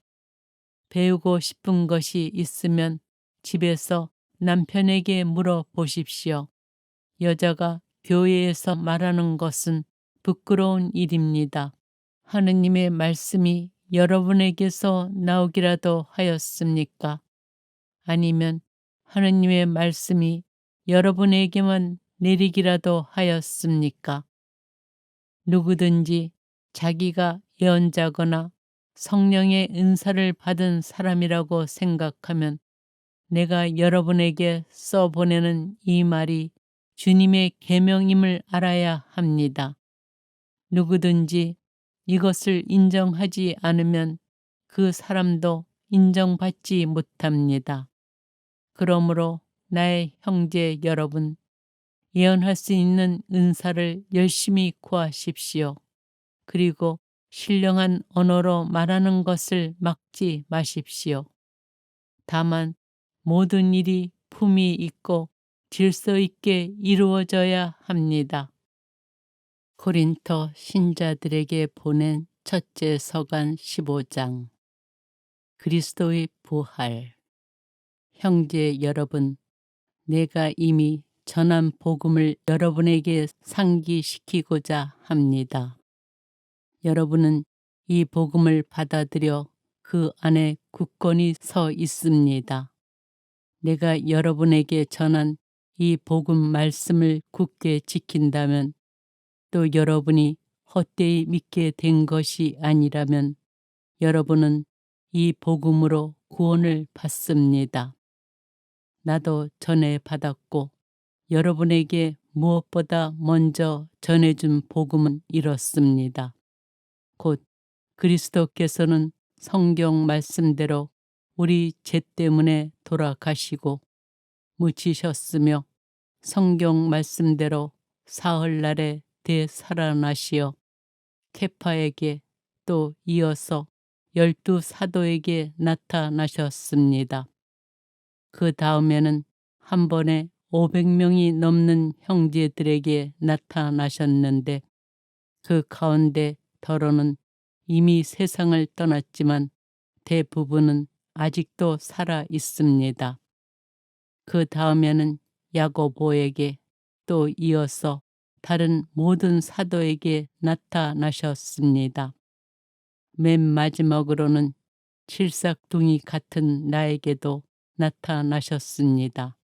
배우고 싶은 것이 있으면 집에서 남편에게 물어보십시오. 여자가 교회에서 말하는 것은 부끄러운 일입니다. 하느님의 말씀이 여러분에게서 나오기라도 하였습니까? 아니면 하느님의 말씀이 여러분에게만 내리기라도 하였습니까? 누구든지 자기가 예언자거나 성령의 은사를 받은 사람이라고 생각하면 내가 여러분에게 써보내는 이 말이 주님의 계명임을 알아야 합니다. 누구든지 이것을 인정하지 않으면 그 사람도 인정받지 못합니다. 그러므로 나의 형제 여러분, 예언할 수 있는 은사를 열심히 구하십시오. 그리고 신령한 언어로 말하는 것을 막지 마십시오. 다만 모든 일이 품위 있고 질서 있게 이루어져야 합니다. 고린토 신자들에게 보낸 첫째 서간 15장. 그리스도의 부활. 형제 여러분, 내가 이미 전한 복음을 여러분에게 상기시키고자 합니다. 여러분은 이 복음을 받아들여 그 안에 굳건히 서 있습니다. 내가 여러분에게 전한 이 복음 말씀을 굳게 지킨다면 또 여러분이 헛되이 믿게 된 것이 아니라면 여러분은 이 복음으로 구원을 받습니다. 나도 전에 받았고 여러분에게 무엇보다 먼저 전해준 복음은 이렇습니다. 곧 그리스도께서는 성경 말씀대로 우리 죄 때문에 돌아가시고 묻히셨으며 성경 말씀대로 사흘날에 되살아나시어 케파에게 또 이어서 12사도에게 나타나셨습니다. 그 다음에는 한 번에 500명이 넘는 형제들에게 나타나셨는데 그 가운데 더러는 이미 세상을 떠났지만 대부분은 아직도 살아 있습니다. 그 다음에는 야고보에게 또 이어서 다른 모든 사도에게 나타나셨습니다. 맨 마지막으로는 칠삭둥이 같은 나에게도 나타나셨습니다.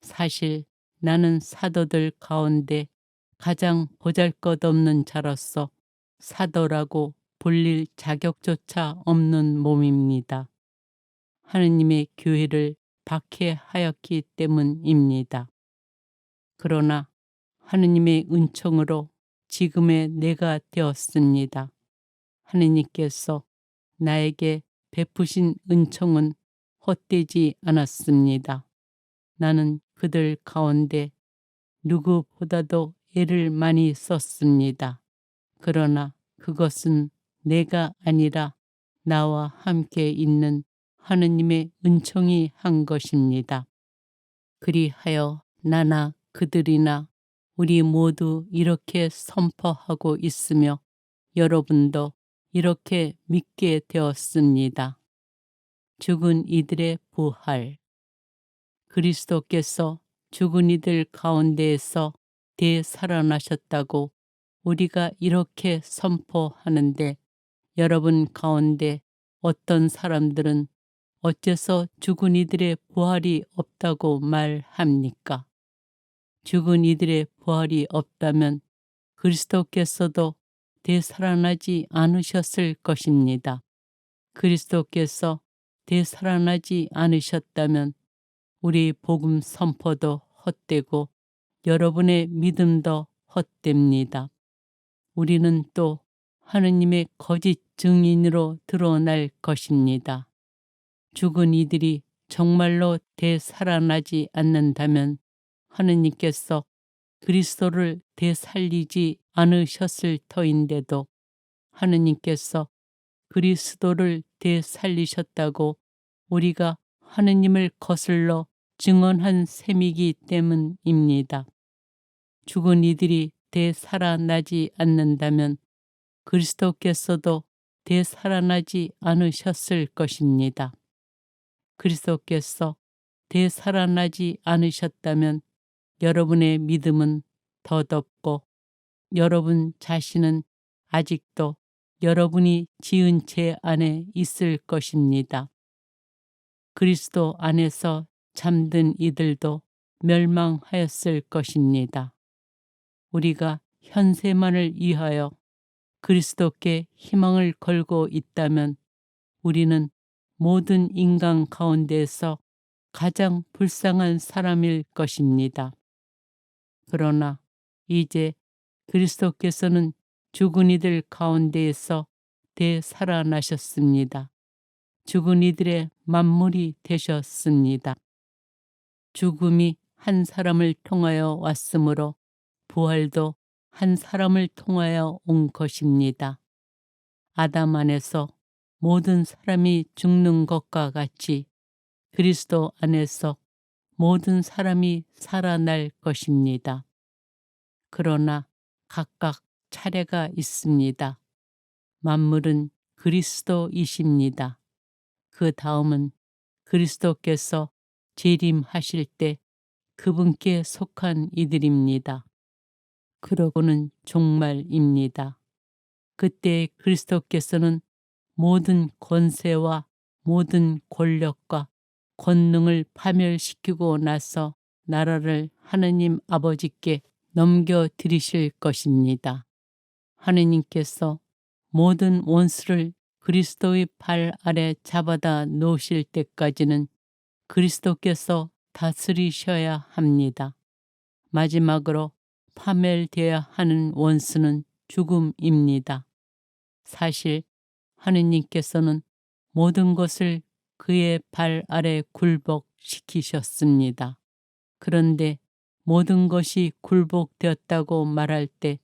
사실 나는 사도들 가운데 가장 보잘것없는 자로서 사도라고 불릴 자격조차 없는 몸입니다. 하느님의 교회를 박해하였기 때문입니다. 그러나 하느님의 은총으로 지금의 내가 되었습니다. 하느님께서 나에게 베푸신 은총은 헛되지 않았습니다. 나는 그들 가운데 누구보다도 애를 많이 썼습니다. 그러나 그것은 내가 아니라 나와 함께 있는 하느님의 은총이 한 것입니다. 그리하여 나나 그들이나 우리 모두 이렇게 선포하고 있으며 여러분도 이렇게 믿게 되었습니다. 죽은 이들의 부활. 그리스도께서 죽은 이들 가운데에서 되살아나셨다고 우리가 이렇게 선포하는데 여러분 가운데 어떤 사람들은 어째서 죽은 이들의 부활이 없다고 말합니까? 죽은 이들의 부활이 없다면 그리스도께서도 되살아나지 않으셨을 것입니다. 그리스도께서 되살아나지 않으셨다면 우리 복음 선포도 헛되고 여러분의 믿음도 헛됩니다. 우리는 또 하느님의 거짓 증인으로 드러날 것입니다. 죽은 이들이 정말로 되살아나지 않는다면 하느님께서 그리스도를 되살리지 않으셨을 터인데도 하느님께서 그리스도를 되살리셨다고 우리가 하느님을 거슬러 증언한 셈이기 때문입니다. 죽은 이들이 되살아나지 않는다면 그리스도께서도 되살아나지 않으셨을 것입니다. 그리스도께서 되살아나지 않으셨다면 여러분의 믿음은 덧없고 여러분 자신은 아직도 여러분이 지은 죄 안에 있을 것입니다. 그리스도 안에서 잠든 이들도 멸망하였을 것입니다. 우리가 현세만을 위하여 그리스도께 희망을 걸고 있다면 우리는 모든 인간 가운데서 가장 불쌍한 사람일 것입니다. 그러나 이제 그리스도께서는 죽은 이들 가운데에서 되살아나셨습니다. 죽은 이들의 만물이 되셨습니다. 죽음이 한 사람을 통하여 왔으므로 부활도 한 사람을 통하여 온 것입니다. 아담 안에서 모든 사람이 죽는 것과 같이 그리스도 안에서 모든 사람이 살아날 것입니다. 그러나 각각 차례가 있습니다. 만물은 그리스도이십니다. 그 다음은 그리스도께서 재림하실 때 그분께 속한 이들입니다. 그러고는 종말입니다. 그때 그리스도께서는 모든 권세와 모든 권력과 권능을 파멸시키고 나서 나라를 하느님 아버지께 넘겨드리실 것입니다. 하느님께서 모든 원수를 그리스도의 발 아래 잡아다 놓으실 때까지는 그리스도께서 다스리셔야 합니다. 마지막으로 파멸되어야 하는 원수는 죽음입니다. 사실 하느님께서는 모든 것을 그의 발 아래 굴복시키셨습니다. 그런데 모든 것이 굴복되었다고 말할 때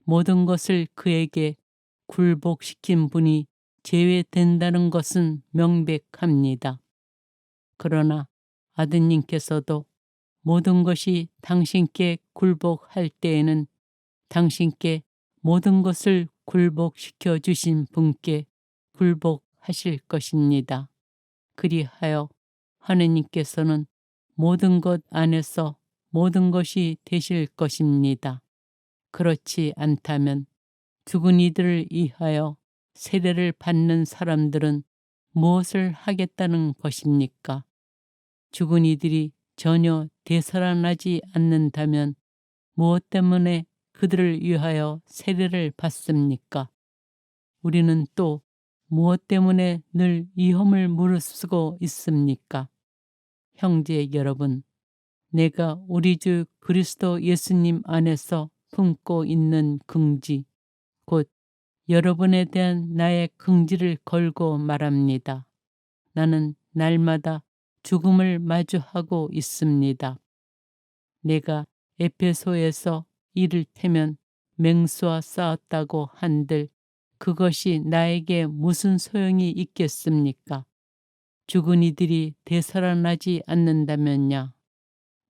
모든 것을 그에게 굴복시킨 분이 제외된다는 것은 명백합니다. 그러나 아드님께서도 모든 것이 당신께 굴복할 때에는 당신께 모든 것을 굴복시켜 주신 분께 굴복하실 것입니다. 그리하여 하느님께서는 모든 것 안에서 모든 것이 되실 것입니다. 그렇지 않다면 죽은 이들을 위하여 세례를 받는 사람들은 무엇을 하겠다는 것입니까? 죽은 이들이 전혀 되살아나지 않는다면 무엇 때문에 그들을 위하여 세례를 받습니까? 우리는 또 무엇 때문에 늘 위험을 무릅쓰고 있습니까? 형제 여러분, 내가 우리 주 그리스도 예수님 안에서 품고 있는 긍지, 곧 여러분에 대한 나의 긍지를 걸고 말합니다. 나는 날마다 죽음을 마주하고 있습니다. 내가 에페소에서 이를테면 맹수와 싸웠다고 한들 그것이 나에게 무슨 소용이 있겠습니까? 죽은 이들이 되살아나지 않는다면야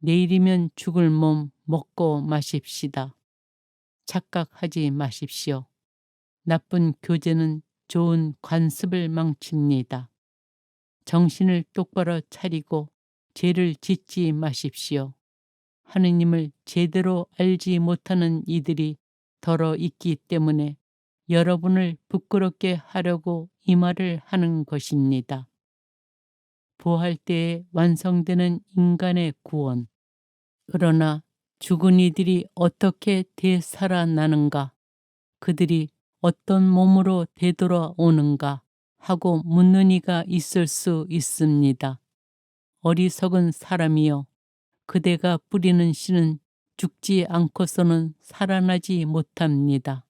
내일이면 죽을 몸 먹고 마십시다. 착각하지 마십시오. 나쁜 교제는 좋은 관습을 망칩니다. 정신을 똑바로 차리고 죄를 짓지 마십시오. 하느님을 제대로 알지 못하는 이들이 더러 있기 때문에 여러분을 부끄럽게 하려고 이 말을 하는 것입니다. 부활 때에 완성되는 인간의 구원. 그러나 죽은 이들이 어떻게 되살아나는가? 그들이 어떤 몸으로 되돌아오는가? 하고 묻는 이가 있을 수 있습니다. 어리석은 사람이여, 그대가 뿌리는 씨는 죽지 않고서는 살아나지 못합니다.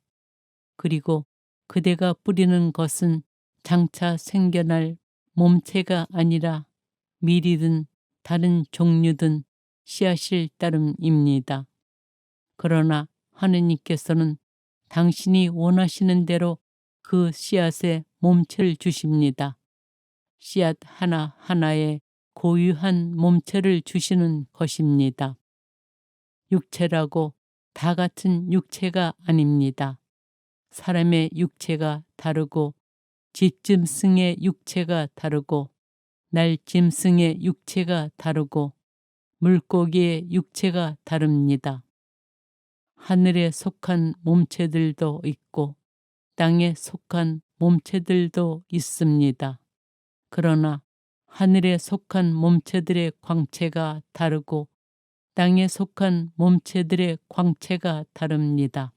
그리고 그대가 뿌리는 것은 장차 생겨날 몸체가 아니라 밀이든 다른 종류든 씨앗일 따름입니다. 그러나 하느님께서는 당신이 원하시는 대로 그 씨앗에 몸체를 주십니다. 씨앗 하나하나에 고유한 몸체를 주시는 것입니다. 육체라고 다 같은 육체가 아닙니다. 사람의 육체가 다르고 집짐승의 육체가 다르고 날짐승의 육체가 다르고 물고기의 육체가 다릅니다. 하늘에 속한 몸체들도 있고 땅에 속한 몸체들도 있습니다. 그러나 하늘에 속한 몸체들의 광채가 다르고 땅에 속한 몸체들의 광채가 다릅니다.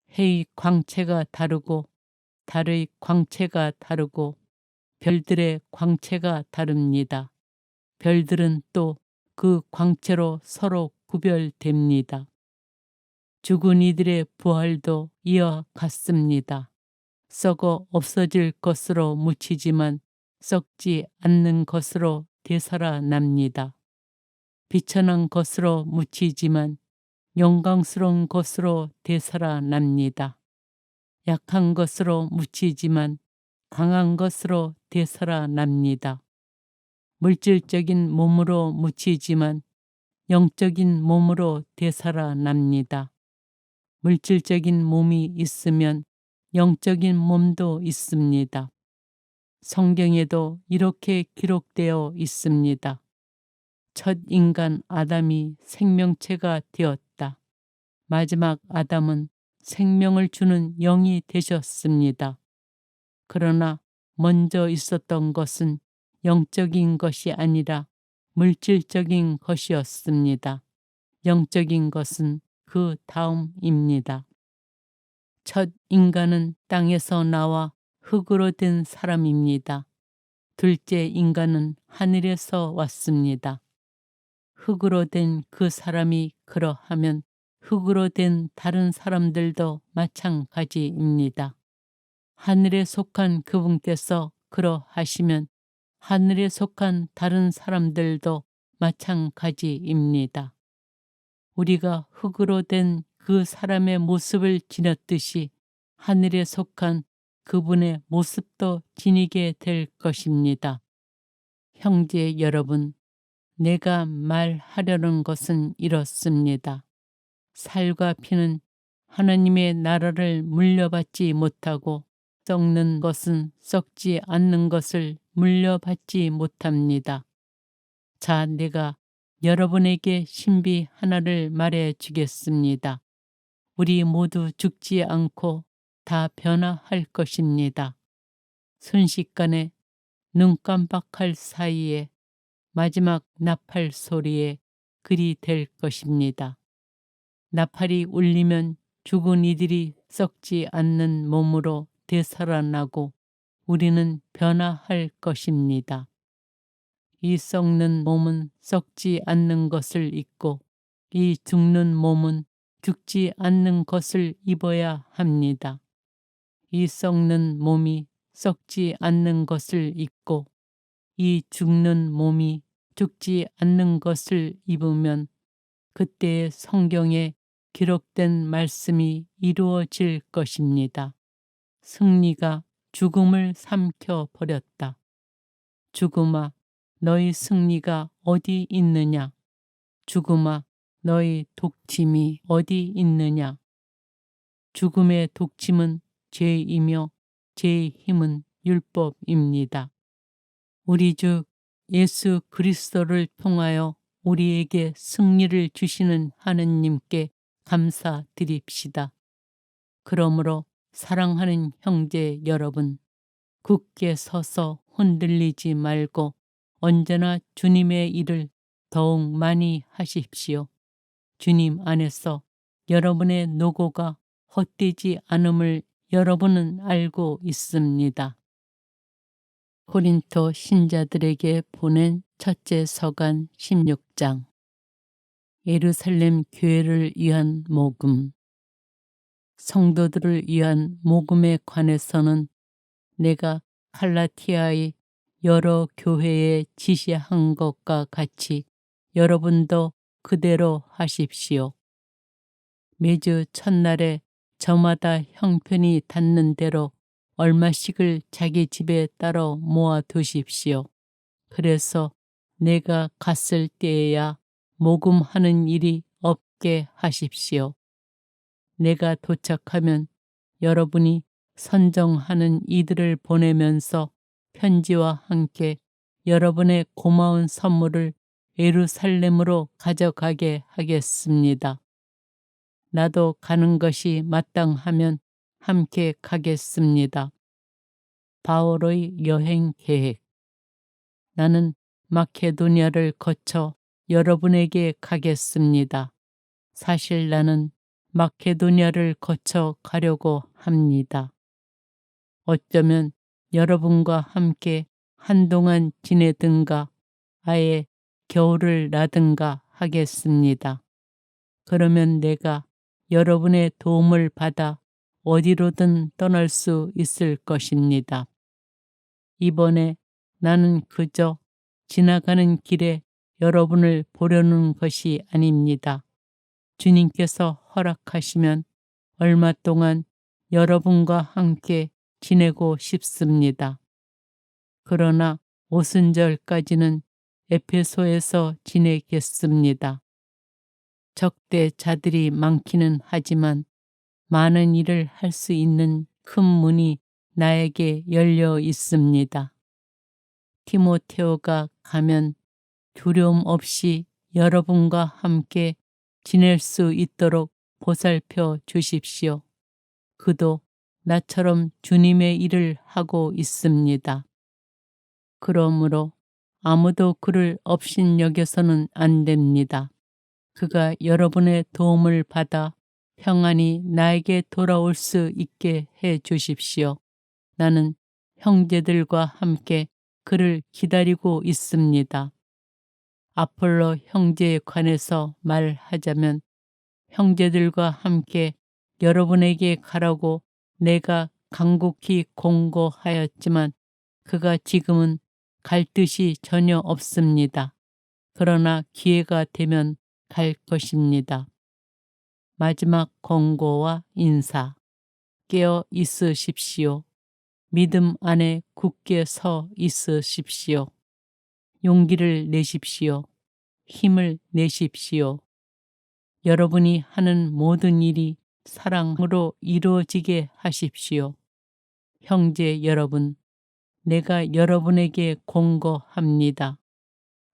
해의 광채가 다르고 달의 광채가 다르고 별들의 광채가 다릅니다. 별들은 또 그 광채로 서로 구별됩니다. 죽은 이들의 부활도 이와 같습니다. 썩어 없어질 것으로 묻히지만 썩지 않는 것으로 되살아납니다. 비천한 것으로 묻히지만 영광스러운 것으로 되살아납니다. 약한 것으로 묻히지만 강한 것으로 되살아납니다. 물질적인 몸으로 묻히지만 영적인 몸으로 되살아납니다. 물질적인 몸이 있으면 영적인 몸도 있습니다. 성경에도 이렇게 기록되어 있습니다. 첫 인간 아담이 생명체가 되었다. 마지막 아담은 생명을 주는 영이 되셨습니다. 그러나 먼저 있었던 것은 영적인 것이 아니라 물질적인 것이었습니다. 영적인 것은 그 다음입니다. 첫 인간은 땅에서 나와 흙으로 된 사람입니다. 둘째 인간은 하늘에서 왔습니다. 흙으로 된 그 사람이 그러하면 흙으로 된 다른 사람들도 마찬가지입니다. 하늘에 속한 그분께서 그러하시면 하늘에 속한 다른 사람들도 마찬가지입니다. 우리가 흙으로 된 그 사람의 모습을 지녔듯이 하늘에 속한 그분의 모습도 지니게 될 것입니다. 형제 여러분, 내가 말하려는 것은 이렇습니다. 살과 피는 하나님의 나라를 물려받지 못하고 썩는 것은 썩지 않는 것을 물려받지 못합니다. 자, 내가 여러분에게 신비 하나를 말해 주겠습니다. 우리 모두 죽지 않고 다 변화할 것입니다. 순식간에 눈 깜박할 사이에 마지막 나팔 소리에 그리 될 것입니다. 나팔이 울리면 죽은 이들이 썩지 않는 몸으로 되살아나고 우리는 변화할 것입니다. 이 썩는 몸은 썩지 않는 것을 입고 이 죽는 몸은 죽지 않는 것을 입어야 합니다. 이 썩는 몸이 썩지 않는 것을 입고 이 죽는 몸이 죽지 않는 것을 입으면 그때의 성경에 기록된 말씀이 이루어질 것입니다. 승리가 죽음을 삼켜 버렸다. 죽음아, 너희 승리가 어디 있느냐? 죽음아, 너희 독침이 어디 있느냐? 죽음의 독침은 죄이며 죄의 힘은 율법입니다. 우리 주 예수 그리스도를 통하여 우리에게 승리를 주시는 하느님께 감사드립시다. 그러므로 사랑하는 형제 여러분, 굳게 서서 흔들리지 말고 언제나 주님의 일을 더욱 많이 하십시오. 주님 안에서 여러분의 노고가 헛되지 않음을 여러분은 알고 있습니다. 고린토 신자들에게 보낸 첫째 서간 16장. 예루살렘 교회를 위한 모금. 성도들을 위한 모금에 관해서는 내가 갈라티아의 여러 교회에 지시한 것과 같이 여러분도 그대로 하십시오. 매주 첫날에 저마다 형편이 닿는 대로 얼마씩을 자기 집에 따로 모아 두십시오. 그래서 내가 갔을 때에야 모금하는 일이 없게 하십시오. 내가 도착하면 여러분이 선정하는 이들을 보내면서 편지와 함께 여러분의 고마운 선물을 예루살렘으로 가져가게 하겠습니다. 나도 가는 것이 마땅하면 함께 가겠습니다. 바오로의 여행 계획. 나는 마케도니아를 거쳐 여러분에게 가겠습니다. 사실 나는 마케도니아를 거쳐 가려고 합니다. 어쩌면 여러분과 함께 한동안 지내든가 아예 겨울을 나든가 하겠습니다. 그러면 내가 여러분의 도움을 받아 어디로든 떠날 수 있을 것입니다. 이번에 나는 그저 지나가는 길에 여러분을 보려는 것이 아닙니다. 주님께서 허락하시면 얼마 동안 여러분과 함께 지내고 싶습니다. 그러나 오순절까지는 에페소에서 지내겠습니다. 적대자들이 많기는 하지만 많은 일을 할 수 있는 큰 문이 나에게 열려 있습니다. 티모테오가 가면 두려움 없이 여러분과 함께 지낼 수 있도록 보살펴 주십시오. 그도 나처럼 주님의 일을 하고 있습니다. 그러므로 아무도 그를 업신여겨서는 안 됩니다. 그가 여러분의 도움을 받아 평안히 나에게 돌아올 수 있게 해 주십시오. 나는 형제들과 함께 그를 기다리고 있습니다. 아폴로 형제에 관해서 말하자면 형제들과 함께 여러분에게 가라고 내가 간곡히 공고하였지만 그가 지금은 갈 뜻이 전혀 없습니다. 그러나 기회가 되면 갈 것입니다. 마지막 권고와 인사. 깨어 있으십시오. 믿음 안에 굳게 서 있으십시오. 용기를 내십시오. 힘을 내십시오. 여러분이 하는 모든 일이 사랑으로 이루어지게 하십시오. 형제 여러분, 내가 여러분에게 권고합니다.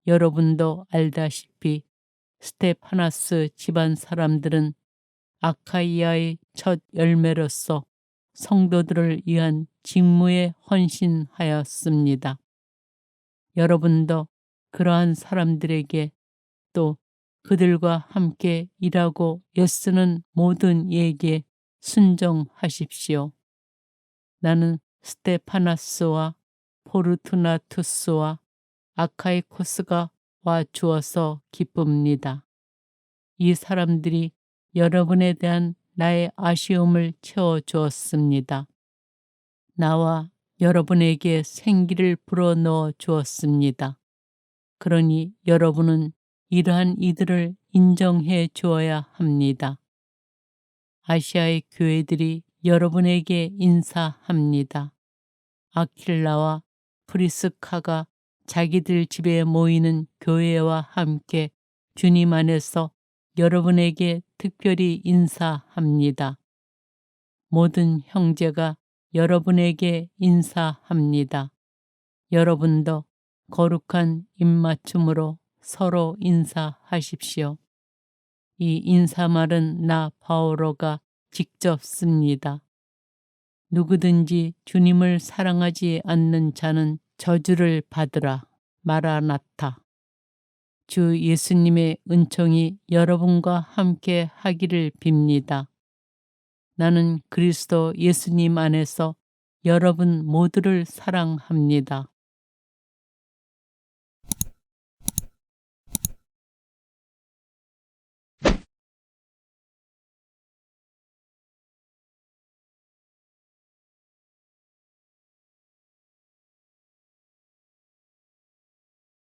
여러분도 알다시피 스테파나스 집안 사람들은 아카이아의 첫 열매로서 성도들을 위한 직무에 헌신하였습니다. 여러분도 그러한 사람들에게 또 그들과 함께 일하고 애쓰는 모든 이에게 순종하십시오. 나는 스테파나스와 포르투나투스와 아카이코스가 와 주어서 기쁩니다. 이 사람들이 여러분에 대한 나의 아쉬움을 채워주었습니다. 나와 여러분에게 생기를 불어넣어 주었습니다. 그러니 여러분은 이러한 이들을 인정해 주어야 합니다. 아시아의 교회들이 여러분에게 인사합니다. 아킬라와 프리스카가 자기들 집에 모이는 교회와 함께 주님 안에서 여러분에게 특별히 인사합니다. 모든 형제가 여러분에게 인사합니다. 여러분도 거룩한 입맞춤으로 서로 인사하십시오. 이 인사말은 나 바오로가 직접 씁니다. 누구든지 주님을 사랑하지 않는 자는 저주를 받으라. 마라나타. 주 예수님의 은총이 여러분과 함께 하기를 빕니다. 나는 그리스도 예수님 안에서 여러분 모두를 사랑합니다.